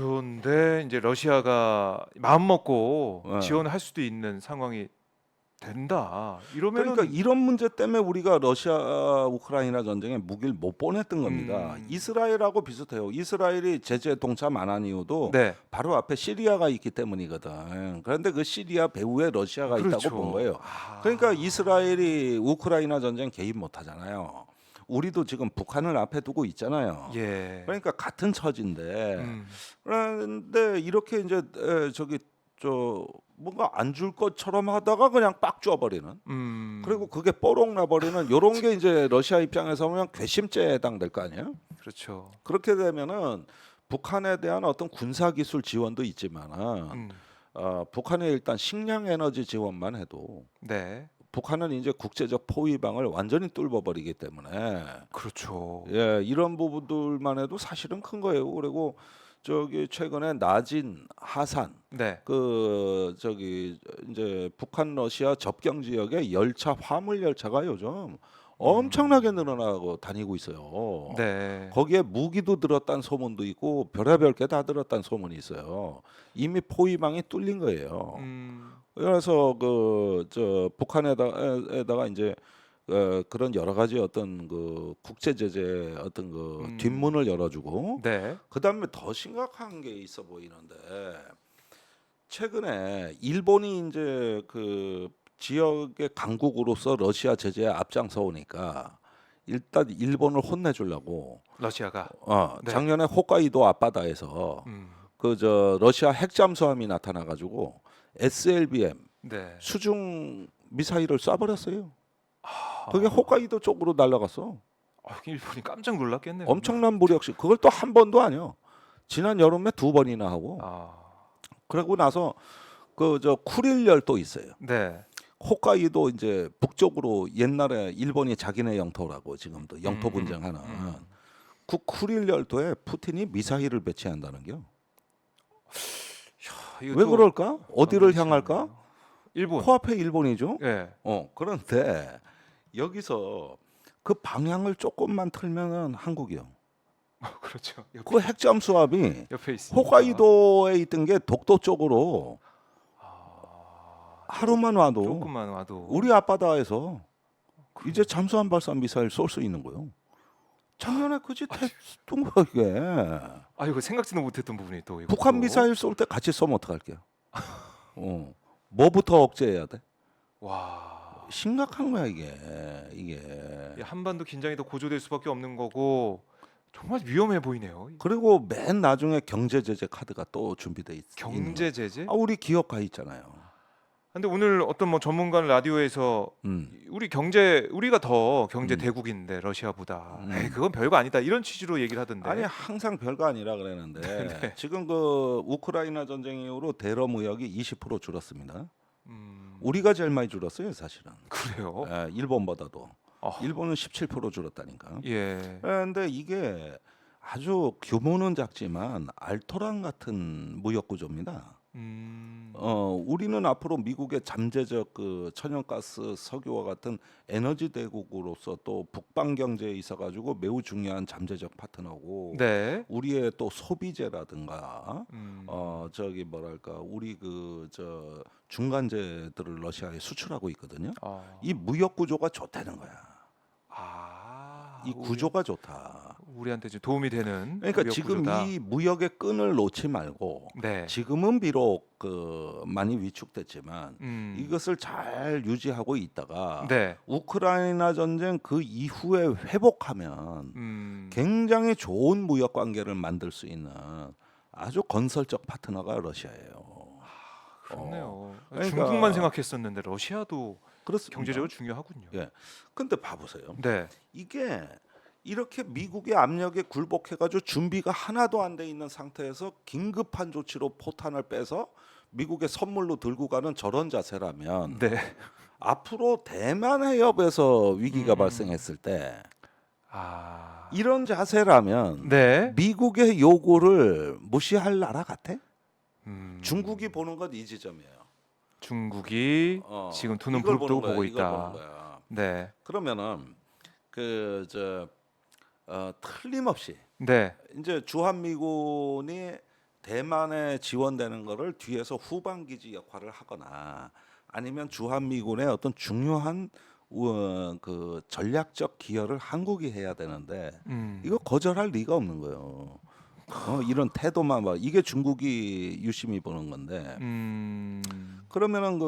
그런데 이제 러시아가 마음 먹고 예. 지원을 할 수도 있는 상황이 된다. 그러니까 이러면은 이런 문제 때문에 우리가 러시아 우크라이나 전쟁에 무기를 못 보냈던 겁니다. 음, 이스라엘하고 비슷해요. 이스라엘이 제재 동참 안 한 이유도 네, 바로 앞에 시리아가 있기 때문이거든. 그런데 그 시리아 배후에 러시아가 있다고 본 그렇죠. 거예요. 그러니까 아, 이스라엘이 우크라이나 전쟁 개입 못 하잖아요. 우리도 지금 북한을 앞에 두고 있잖아요. 예, 그러니까 같은 처지인데 음, 그런데 이렇게 이제 저기 저 뭔가 안 줄 것처럼 하다가 그냥 빡 줘버리는. 그리고 음, 그게 뽀록 나버리는 요런 게 이제 러시아 입장에서 보면 괘씸죄에 해당될 거 아니에요. 그렇죠. 그렇게 되면은 북한에 대한 어떤 군사 기술 지원도 있지만은 음, 북한의 일단 식량 에너지 지원만 해도 네, 북한은 이제 국제적 포위망을 완전히 뚫어버리기 때문에 그렇죠. 예, 이런 부분들만 해도 사실은 큰 거예요. 그리고 저기 최근에 나진, 하산 네, 그 저기 이제 북한 러시아 접경 지역에 열차 화물 열차가 요즘 엄청나게 음, 늘어나고 다니고 있어요. 네, 거기에 무기도 들었다는 소문도 있고 별의별 게 다 들었다는 소문이 있어요. 이미 포위망이 뚫린 거예요. 음, 그래서 그 저 북한에다가 이제 그런 여러 가지 어떤 그 국제 제재 어떤 그 뒷문을 열어주고 네, 그다음에 더 심각한 게 있어 보이는데 최근에 일본이 이제 그 지역의 강국으로서 러시아 제재에 앞장서 오니까 일단 일본을 혼내주려고 러시아가, 네, 작년에 홋카이도 앞바다에서 그 저 러시아 핵 잠수함이 나타나가지고 SLBM 네, 수중 미사일을 쏴버렸어요. 그게 아, 홋카이도 쪽으로 날아갔어. 일본이 깜짝 놀랐겠네요. 엄청난 무력시. 그걸 또 한 번도 아니요. 지난 여름에 두 번이나 하고. 아, 그러고 나서 그 저 쿠릴열 또 있어요. 네, 홋카이도 이제 북쪽으로 옛날에 일본이 자기네 영토라고 지금도 영토 음, 음, 분쟁하는 음. 그 쿠릴열도에 푸틴이 미사일을 배치한다는겨. 왜 이것도 그럴까? 어디를 만만치 향할까? 않네요. 일본. 코앞에 일본이죠. 예. 그런데 여기서 그 방향을 조금만 틀면은 한국이요. 그렇죠. 그 핵잠수함이 옆에 있으니까. 홋카이도에 있던 게 독도 쪽으로 아, 하루만 와도 조금만 와도 우리 앞바다에서 이제 그럼 잠수함 발사 미사일 쏠 수 있는 거요. 작년에 그 짓 했던 거 이게. 이거 생각지도 못했던 부분이 또 북한 이것도. 미사일 쏠 때 같이 쏘면 어떡할게요? 어. 뭐부터 억제해야 돼? 와. 심각한 거야 이게. 이게. 이 한반도 긴장이 더 고조될 수밖에 없는 거고 정말 위험해 보이네요. 그리고 맨 나중에 경제 제재 카드가 또 준비돼 있는 거야. 경제 제재? 우리 기업 가 있잖아요. 근데 오늘 어떤 뭐 전문가 라디오에서 음. 우리가 더 경제 음. 대국인데 러시아보다 음. 그건 별거 아니다 이런 취지로 얘기를 아니 하던데. 항상 별거 아니라 그랬는데 네. 지금 그 우크라이나 전쟁 이후로 대러 무역이 20% 줄었습니다. 음, 우리가 제일 많이 줄었어요, 사실은. 그래요? 일본보다도. 아, 일본은 17% 줄었다니까. 예. 그런데 이게 아주 규모는 작지만 알토란 같은 무역 구조입니다. 음, 우리는 앞으로 미국의 잠재적 그 천연가스, 석유와 같은 에너지 대국으로서 또 북방 경제에 있어가지고 매우 중요한 잠재적 파트너고 네. 우리의 또 소비재라든가 음, 저기 뭐랄까 우리 그 저 중간재들을 러시아에 수출하고 있거든요. 아, 이 무역 구조가 좋다는 거야. 이 우리 구조가 좋다. 우리한테 좀 도움이 되는 그러니까 무역 지금 구조다. 이 무역의 끈을 놓지 말고 네. 지금은 비록 그 많이 위축됐지만 음, 이것을 잘 유지하고 있다가 네. 우크라이나 전쟁 그 이후에 회복하면 음, 굉장히 좋은 무역 관계를 만들 수 있는 아주 건설적 파트너가 러시아예요. 어, 그렇네요. 중국만 그러니까 생각했었는데 러시아도 그렇습니다. 경제적으로 중요하군요. 예. 근데 봐보세요. 네. 이게 이렇게 미국의 압력에 굴복해가지고 준비가 하나도 안 돼 있는 상태에서 긴급한 조치로 포탄을 빼서 미국의 선물로 들고 가는 저런 자세라면 네. 앞으로 대만 해협에서 위기가 음, 발생했을 때 아, 이런 자세라면 네. 미국의 요구를 무시할 나라 같아? 중국이 음, 보는 건 이 지점이에요. 중국이 지금 두 이걸 보는 눈으로 거야. 보고 이걸 보는 있다. 거야. 네. 그러면은 틀림없이 네. 이제 주한미군이 대만에 지원되는 거를 뒤에서 후방 기지 역할을 하거나 아니면 주한미군의 어떤 중요한 그 전략적 기여를 한국이 해야 되는데 이거 거절할 리가 없는 거예요. 이런 태도만 봐. 이게 중국이 유심히 보는 건데. 그러면은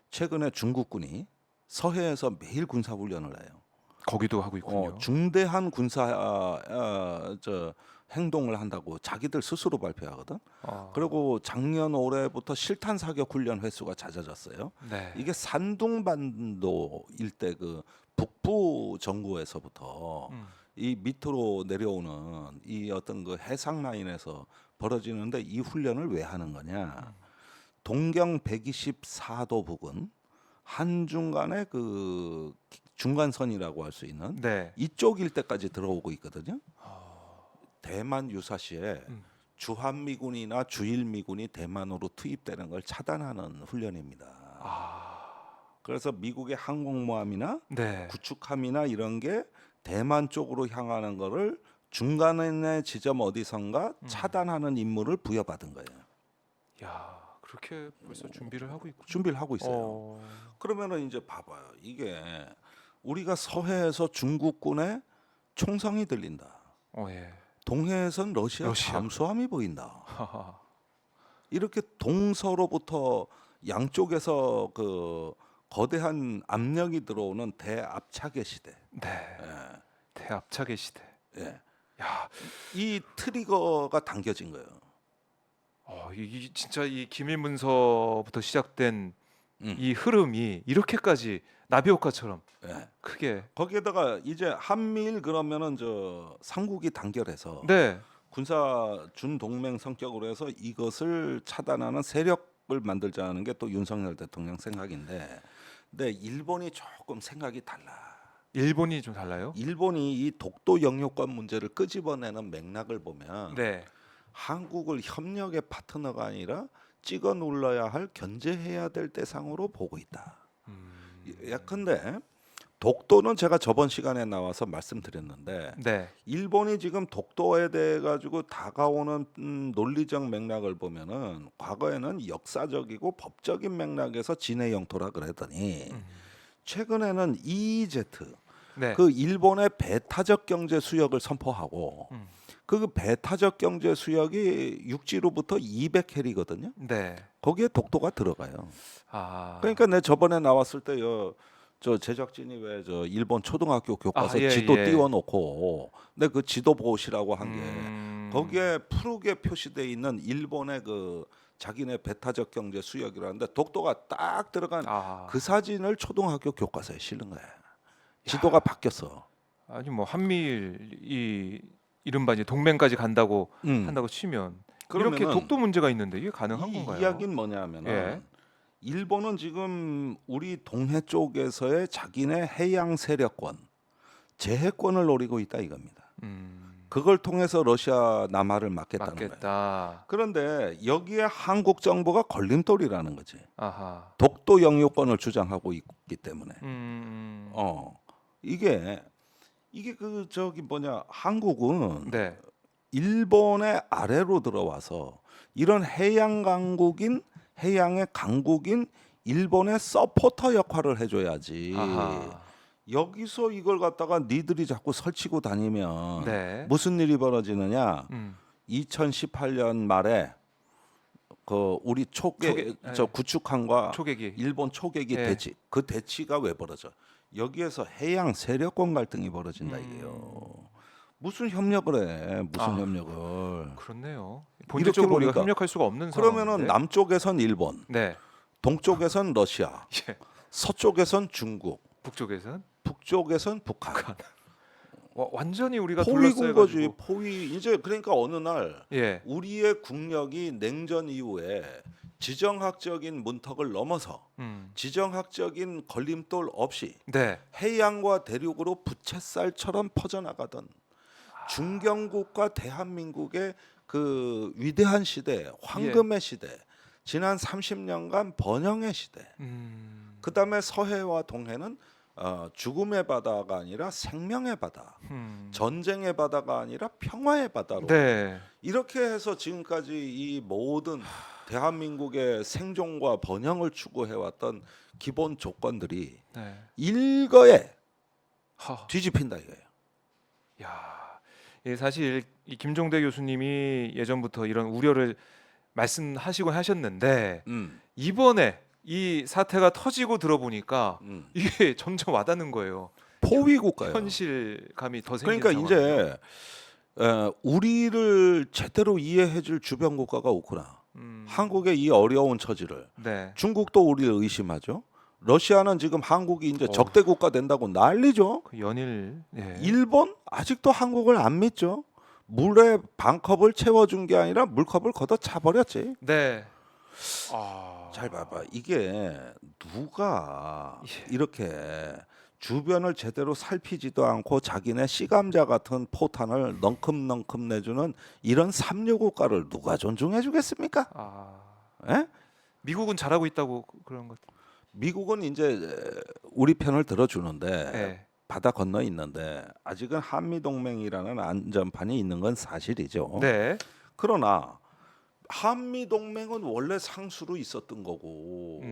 최근에 중국군이 서해에서 매일 군사 훈련을 해요. 거기도 하고 있군요. 중대한 군사 행동을 한다고 자기들 스스로 발표하거든. 그리고 작년 올해부터 실탄 사격 훈련 횟수가 잦아졌어요. 네. 이게 산둥반도 일대 그 북부 정부에서부터 이 밑으로 내려오는 이 어떤 그 해상 라인에서 벌어지는데 이 훈련을 왜 하는 거냐? 동경 124도 부근 한중 간의 그 중간선이라고 할 수 있는 네. 이쪽 일대까지 들어오고 있거든요. 대만 유사시에 음. 주한미군이나 주일미군이 대만으로 투입되는 걸 차단하는 훈련입니다. 그래서 미국의 항공모함이나 네. 구축함이나 이런 게 대만 쪽으로 향하는 거를 중간의 지점 어디선가 차단하는 임무를 부여받은 거예요. 야, 그렇게 벌써 준비를 하고 있고. 준비를 하고 있어요. 그러면은 이제 봐봐요. 이게 우리가 서해에서 중국군의 총성이 들린다. 예. 동해에선 러시아 잠수함이 보인다. 이렇게 동서로부터 양쪽에서 그 거대한 압력이 들어오는 대압착의 시대. 네. 대압착의 시대. 예. 야, 이 트리거가 당겨진 거예요. 이 진짜 이 기밀 문서부터 시작된 음. 이 흐름이 이렇게까지 나비 효과처럼 예. 크게. 거기에다가 이제 한미일 그러면은 저 삼국이 단결해서 네. 군사 준동맹 성격으로 해서 이것을 차단하는 세력을 만들자는 게 또 윤석열 대통령 생각인데, 근데 일본이 조금 생각이 달라. 일본이 좀 달라요? 일본이 이 독도 영유권 문제를 끄집어내는 맥락을 보면 네. 한국을 협력의 파트너가 아니라 찍어 눌러야 할 견제해야 될 대상으로 보고 있다. 예컨대 독도는 제가 저번 시간에 나와서 말씀드렸는데 네. 일본이 지금 독도에 대해 가지고 다가오는 논리적 맥락을 보면은 과거에는 역사적이고 법적인 맥락에서 진해 영토라 그러더니 최근에는 EEZ 네. 그 일본의 배타적 경제 수역을 선포하고 그 배타적 경제 수역이 육지로부터 200해리거든요. 네. 거기에 독도가 들어가요. 아. 그러니까 내 저번에 나왔을 때요. 저 제작진이 왜 저 일본 초등학교 교과서 예, 지도 예. 띄워놓고 내 그 지도 보시라고 한 게 거기에 푸르게 표시돼 있는 일본의 그 자기네 배타적 경제 수역이라는데 독도가 딱 들어간 그 사진을 초등학교 교과서에 실은 거야. 지도가 바뀌었어. 아니 뭐 한미일이 이른바 이제 동맹까지 간다고 한다고 치면 이렇게 그러면은 독도 문제가 있는데 이게 가능한 이 건가요? 이야기는 뭐냐면은 예. 일본은 지금 우리 동해 쪽에서의 자기네 해양 세력권, 제해권을 노리고 있다 이겁니다. 그걸 통해서 러시아 남하를 막겠다는 거예요. 맞겠다. 그런데 여기에 한국 정부가 걸림돌이라는 거지. 아하. 독도 영유권을 주장하고 있기 때문에. 이게 그 저기 뭐냐 한국은 네. 일본의 아래로 들어와서 이런 해양의 강국인 일본의 서포터 역할을 해줘야지. 아하. 여기서 이걸 갖다가 니들이 자꾸 설치고 다니면 네. 무슨 일이 벌어지느냐? 2018년 말에 그 우리 저 구축함과 초계기. 일본 초계기 예. 대치, 그 대치가 왜 벌어져? 여기에서 해양 세력권 갈등이 벌어진다 이게요. 무슨 협력을 해? 무슨 협력을? 그렇네요. 본질적으로 우리가 보니까 협력할 수가 없는 그러면은 상황인데. 남쪽에선 일본, 네. 동쪽에선 러시아, 예. 서쪽에선 중국, 북쪽에선 북쪽에선 북한. 완전히 우리가 포위군 둘러싸여 거지. 가지고. 포위. 이제 그러니까 어느 날 예. 우리의 국력이 냉전 이후에 지정학적인 문턱을 넘어서 지정학적인 걸림돌 없이 네. 해양과 대륙으로 부채살처럼 퍼져나가던 중경국과 대한민국의 그 위대한 시대, 황금의 시대, 지난 30년간 번영의 시대. 그다음에 서해와 동해는 죽음의 바다가 아니라 생명의 바다, 음. 전쟁의 바다가 아니라 평화의 바다로 네. 이렇게 해서 지금까지 이 모든 대한민국의 생존과 번영을 추구해왔던 기본 조건들이 네. 일거에 하. 뒤집힌다 이거예요. 야. 예, 사실 이 김종대 교수님이 예전부터 이런 우려를 말씀하시곤 하셨는데 음, 이번에 이 사태가 터지고 들어보니까 음. 이게 점점 와닿는 거예요. 포위 국가예요. 현실감이 더 생기는 그러니까 상황이에요. 이제 우리를 제대로 이해해줄 주변 국가가 없구나. 한국의 이 어려운 처지를 네. 중국도 우리를 의심하죠. 러시아는 지금 한국이 이제 어우. 적대 국가 된다고 난리죠. 그 연일 예. 일본 아직도 한국을 안 믿죠. 물에 반컵을 채워준 게 아니라 물컵을 걷어 차버렸지. 네. 아. 잘 봐봐. 이게 누가 예. 이렇게 주변을 제대로 살피지도 않고 자기네 씨감자 같은 포탄을 넝큼넝큼 내주는 이런 삼류 국가를 누가 존중해 주겠습니까? 아. 예? 미국은 잘하고 있다고 그런 것. 미국은 이제 우리 편을 들어주는데 네. 바다 건너 있는데 아직은 한미 동맹이라는 안전판이 있는 건 사실이죠. 네. 그러나 한미 동맹은 원래 상수로 있었던 거고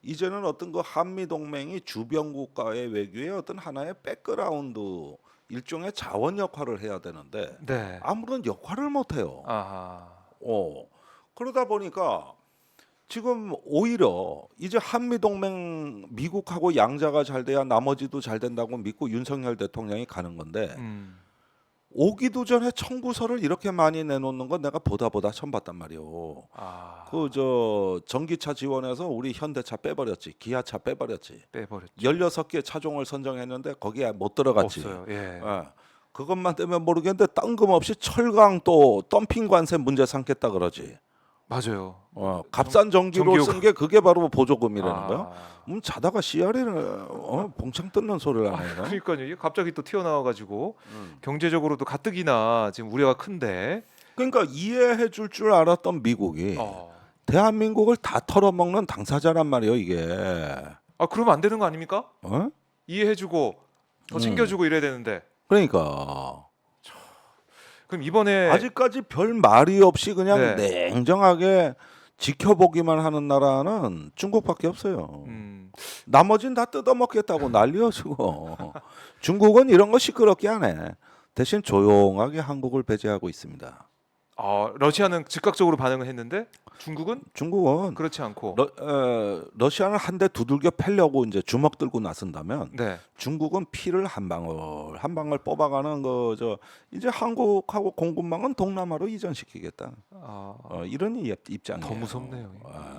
이제는 어떤 그 한미 동맹이 주변 국가의 외교의 어떤 하나의 백그라운드 일종의 자원 역할을 해야 되는데 네. 아무런 역할을 못 해요. 아하. 그러다 보니까 지금 오히려 이제 한미 동맹 미국하고 양자가 잘 돼야 나머지도 잘 된다고 믿고 윤석열 대통령이 가는 건데 오기도 전에 청구서를 이렇게 많이 내놓는 건 내가 보다 처음 봤단 말이오. 아. 그 저 전기차 지원해서 우리 현대차 빼버렸지, 기아차 빼버렸지. 빼버렸죠. 16개 차종을 선정했는데 거기에 못 들어갔지. 없어요. 예. 그것만 때문에 모르겠는데 뜬금없이 철강 또 덤핑 관세 문제 삼겠다 그러지. 맞아요. 값싼 전기로 전기요금. 쓴 게 그게 바로 보조금이라는 아. 거야. 자다가 씨알이를 봉창 뜯는 소리를 하네. 그러니까요. 이게 갑자기 또 튀어나와가지고 경제적으로도 가뜩이나 지금 우려가 큰데. 그러니까 이해해 줄 줄 알았던 미국이 대한민국을 다 털어먹는 당사자란 말이에요 이게. 아 그러면 안 되는 거 아닙니까? 이해해주고 더 음. 챙겨주고 이래야 되는데. 그러니까 그럼 이번에 아직까지 별 말이 없이 그냥 네. 냉정하게 지켜보기만 하는 나라는 중국밖에 없어요. 나머진 다 뜯어먹겠다고 난리여 지금. 중국은 이런 거 시끄럽게 안 해. 대신 조용하게 한국을 배제하고 있습니다. 러시아는 즉각적으로 반응을 했는데 중국은 그렇지 않고. 러시아는 한 대 두들겨 패려고 이제 주먹 들고 나선다면 네. 중국은 피를 한 방울 뽑아가는 이제 한국하고 공급망은 동남아로 이전시키겠다. 이런 입장이에요. 더 무섭네요.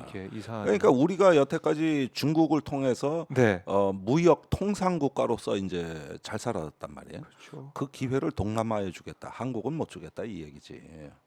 이게 이상한. 그러니까 우리가 여태까지 중국을 통해서 네. 무역 통상 국가로서 이제 잘 살아왔단 말이에요. 그렇죠. 그 기회를 동남아에 주겠다. 한국은 못 주겠다 이 얘기지.